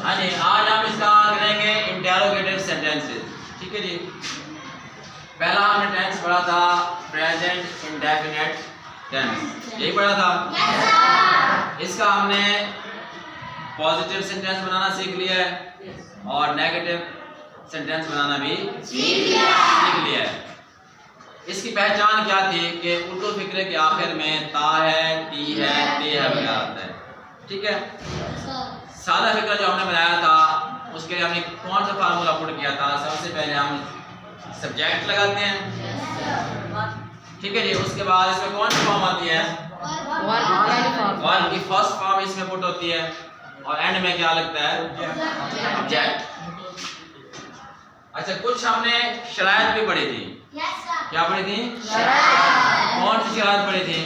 हाँ जी, आज हम इसका करेंगे इंटेरोगेटिव सेंटेंसेस। ठीक है जी। पहला हमने टेंस पढ़ा था प्रेजेंट इंडेफिनिट टेंस, यही पढ़ा था। इसका हमने पॉजिटिव सेंटेंस बनाना सीख लिया है और नेगेटिव सेंटेंस बनाना भी सीख लिया है। इसकी पहचान क्या थी कि उर्दू फिक्रे के आखिर में ता है, टी है, ते है वगैरह आता है। ठीक है। सादा फिक्रा जो हमने बनाया था उसके लिए हमने कौन सा फार्मूला पुट किया था? सबसे पहले हम सब्जेक्ट लगाते हैं। ठीक है जी। उसके बाद इसमें कौन सी फॉर्म आती है? वर्ब की फर्स्ट फॉर्म इसमें पुट होती है और एंड में क्या लगता है? ऑब्जेक्ट। अच्छा, कुछ हमने शरायत भी पढ़ी थी। क्या पढ़ी थी? कौन सी शरायत पढ़ी थी?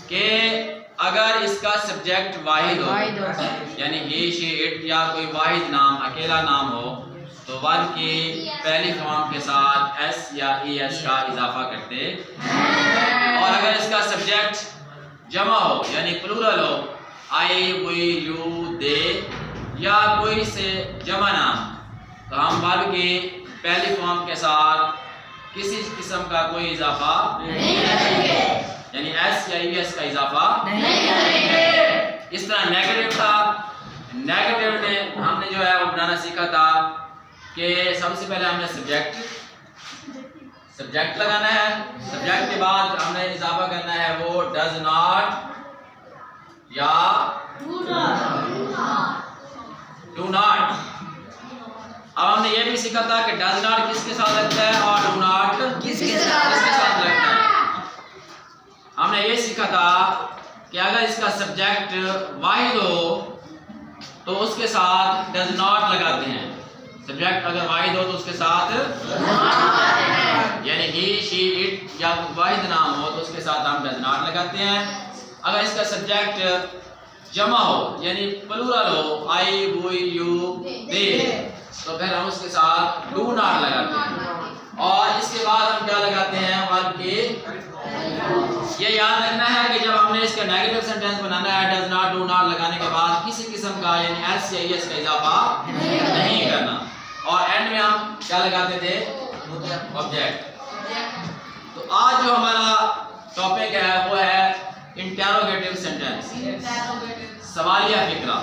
कि अगर इसका सब्जेक्ट वाहिद हो, यानी ही, शी, इट या कोई वाहिद नाम, अकेला नाम हो, तो वर्ब की पहली फॉर्म के साथ एस या ई एस का इजाफा करते हैं। और अगर इसका सब्जेक्ट जमा हो, यानी प्लूरल हो, आई, वी, यू, दे या कोई से जमा नाम, तो हम वर्ब की पहली फॉर्म के साथ किसी किस्म का कोई इजाफा नहीं करेंगे, यानी एस या ई एस का इजाफा नहीं करेंगे। इस तरह नेगेटिव था। नेगेटिव में हमने जो है वो बनाना सीखा था कि सबसे पहले हमने सब्जेक्ट लगाना है। सब्जेक्ट के बाद हमने इजाफा करना है वो डज नॉट या डू नॉट। अब हमने ये भी सीखा था कि डज नॉट किसके साथ लगता है और डू नॉट किसके साथ लगता है। हमने ये सीखा था कि अगर इसका सब्जेक्ट वाहिद हो तो उसके साथ डज नॉट लगाते हैं। सब्जेक्ट अगर वाहिद हो तो उसके साथ यानी ही, शी, इट या वाहिद नाम हो तो उसके साथ हम डज नॉट लगाते हैं। अगर इसका सब्जेक्ट जमा हो, यानी प्लूरल हो, आई, वी, यू, दे, तो फिर हम उसके साथ डू नॉट लगाते हैं। और इसके बाद हम क्या लगाते हैं? वर्ब की। ये याद रखना है कि जब हमने इसका नेगेटिव सेंटेंस बनाना है, डज नॉट, डू नॉट लगाने के बाद किसी किस्म का यानी एस या एस का इजाफा नहीं करना। और एंड में हम क्या लगाते थे? ऑब्जेक्ट। तो आज जो हमारा टॉपिक है वो है इंटेरोगेटिव सेंटेंस, सवालिया फिक्रा।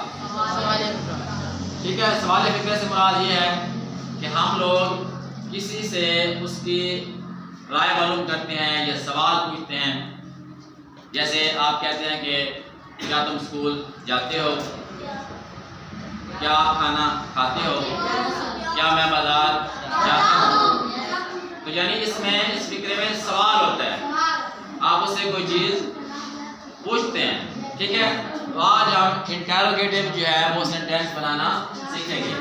ठीक है। सवालिया फिक्रे से मुराद ये है कि हम लोग किसी से उसकी राय मालूम करते हैं या सवाल पूछते हैं। जैसे आप कहते हैं कि क्या तुम स्कूल जाते हो? क्या आप खाना खाते हो? क्या मैं बाजार जाता हूँ? तो यानी इसमें इस फिक्रे में सवाल होता है, आप उससे कोई चीज़ पूछते हैं। ठीक है। तो आज हम इंटेरोगेटिव जो है वो सेंटेंस बनाना सीखेंगे।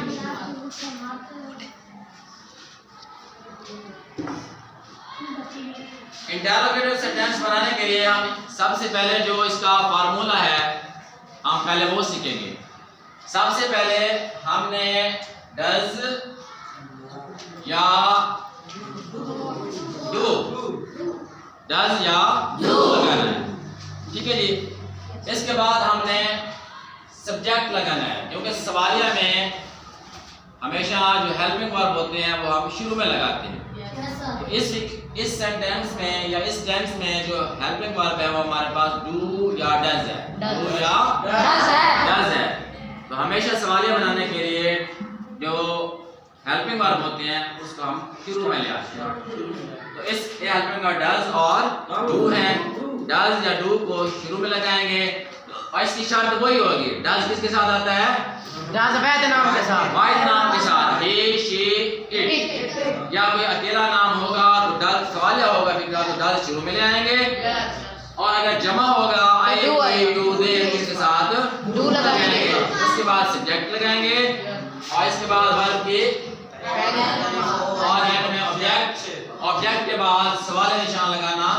इंटेरोगेटिव सेंटेंस बनाने के लिए हम सबसे पहले जो इसका फार्मूला है हम पहले वो सीखेंगे। सबसे पहले हमने डज या डू लगाना है। ठीक है जी। इसके बाद हमने सब्जेक्ट लगाना है, क्योंकि सवालिया में हमेशा जो हेल्पिंग वर्ब होते हैं वो हम शुरू में लगाते हैं। तो इस सेंटेंस में या इस टेंस में जो हेल्पिंग वर्ब है वो हमारे पास डू या डज है। डू या डज है। तो हमेशा सवालिया बनाने के लिए जो हेल्पिंग वर्ब होते हैं उसको हम शुरू में ले आते हैं। तो इस हेल्पिंग वर्ब डज और डू है। डज या डू को शुरू में लगाएंगे और इसकी शर्त वही होगी। डज किसके साथ आता है? वाहिद नाम के साथ। वाहिद नाम के साथ। ही, शी, इट या कोई अकेला नाम होगा तो डज सवालिया होगा फिक्रा, तो डज शुरू में ले आएंगे। और अगर जमा होगा आई, वी, यू, दे, इसके साथ डू लगाएंगे। उसके बाद सब्जेक्ट लगाएंगे और इसके बाद वर्ब की और एंड में ऑब्जेक्ट। ऑब्जेक्ट के बाद सवाल निशान लगाना,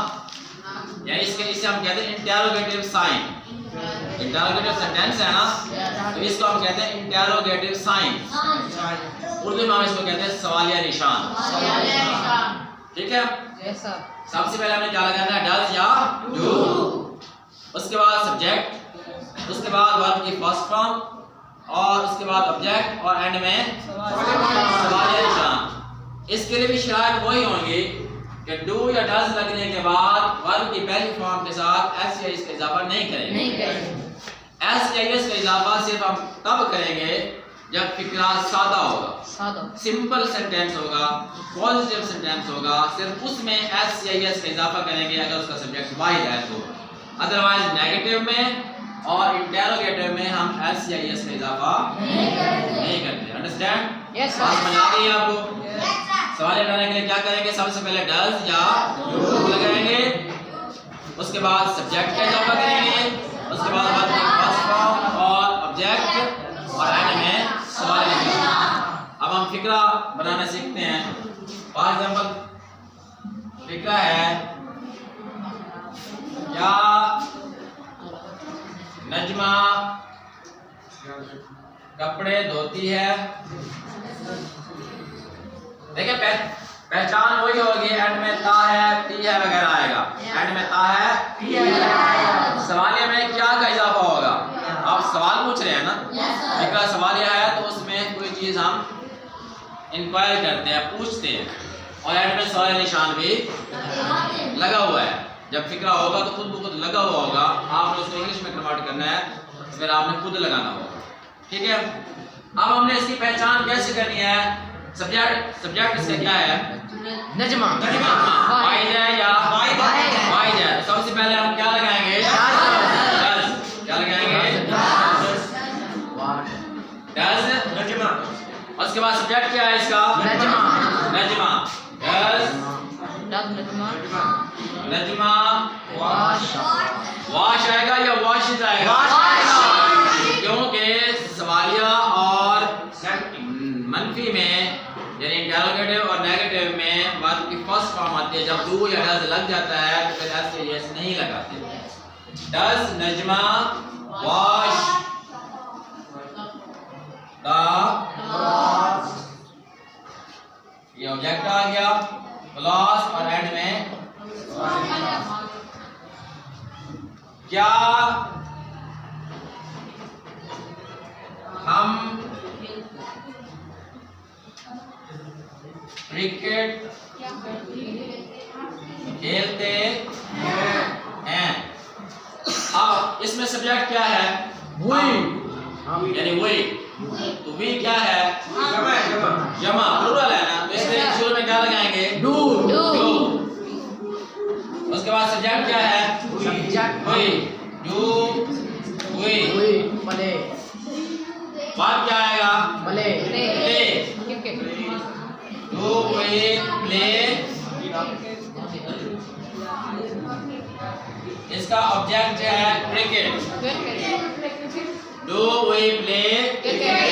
यानी इसे हम कहते हैं इंटेरोगेटिव साइन। इंटेरोगेटिव सेंटेंस है ना, तो इसको हम कहते हैं इंटेरोगेटिव साइन। उर्दू में हम इसको कहते हैं सवालिया निशान। ठीक है। सबसे पहले हमने क्या लगाना है? डज या डू। उसके बाद सब्जेक्ट, उसके बाद वर्ब की फर्स्ट फॉर्म और उसके बाद ऑब्जेक्ट और एंड में सवालिया निशान। इसके लिए भी शराइत वही होंगी कि डू या डज लगने के बाद वर्ब की पहली फॉर्म के साथ एस या इस का इजाफा नहीं करेंगे। एस या इस का इजाफा सिर्फ हम तब करेंगे जब फिक्रा सादा होगा, सिंपल सेंटेंस होगा, पॉजिटिव सेंटेंस होगा, सिर्फ उसमें एस या एस का इजाफा करेंगे अगर उसका सब्जेक्ट वाहिद है तो। अदरवाइज नेगेटिव में और इंटेरोगेटिव में हम एस या एस का इजाफा नहीं करते। अंडरस्टैंड? यस बात समझ आ गई आपको? सवाल बनाने के लिए क्या करेंगे? सबसे पहले डज या डू लगाएंगे, उसके बाद सब्जेक्ट का इजाफा करेंगे, उसके बाद वर्ब की फर्स्ट फॉर्म और ऑब्जेक्ट और एंड में सवाल लिखेंगे। अब हम फिक्रा बनाना सीखते हैं। फॉर एग्जांपल फिक्रा है क्या नजमा कपड़े धोती है। देखिए पहचान वही होगी, एंड में ता है, टी है वगैरह आएगा। एंड में ता है, टी है। सवालिया में क्या का इजाफा होगा? आप सवाल पूछ रहे हैं ना, फिक्रा सवालिया है तो उसमें कोई चीज हम इंक्वायर करते हैं, पूछते हैं, और एंड में सवाल निशान भी लगा हुआ है। जब फिक्रा होगा तो खुद ब खुद लगा हुआ होगा, आपने उसको इंग्लिश में कन्वर्ट करना है, फिर आपने खुद लगाना होगा। ठीक है, अब हमने इसकी पहचान कैसे करनी है? सब्जेक्ट इसका क्या है? नजमा। वाहिद है या वाहिद है। सबसे पहले हम क्या लगाएंगे? क्या लगाएंगे? डज नजमा। उसके बाद सब्जेक्ट क्या है इसका? नजमा। डज नजमा वाश आएगा या वॉशेस आएगा? क्योंकि सवालिया और मनफी में यानी इंटरोगेटिव और नेगेटिव में वर्ब की फर्स्ट फॉर्म आती है। जब डू या डज लग जाता है तो फिर एस या यस नहीं लगाते। डज नजमा वॉश द, ये ऑब्जेक्ट आ गया, क्लॉज और एंड में क्या हम क्रिकेट खेलते हैं। अब इसमें सब्जेक्ट क्या है? यानी वही। तो वी क्या है? जमा, प्लूरल है ना, तो इसलिए शुरू में क्या लगाएंगे? डू। उसके बाद सब्जेक्ट क्या है? वही। डू वही। वर्ब क्या आएगा? प्ले। डू वही प्ले। इसका ऑब्जेक्ट है क्रिकेट। डू वही प्ले क्रिकेट।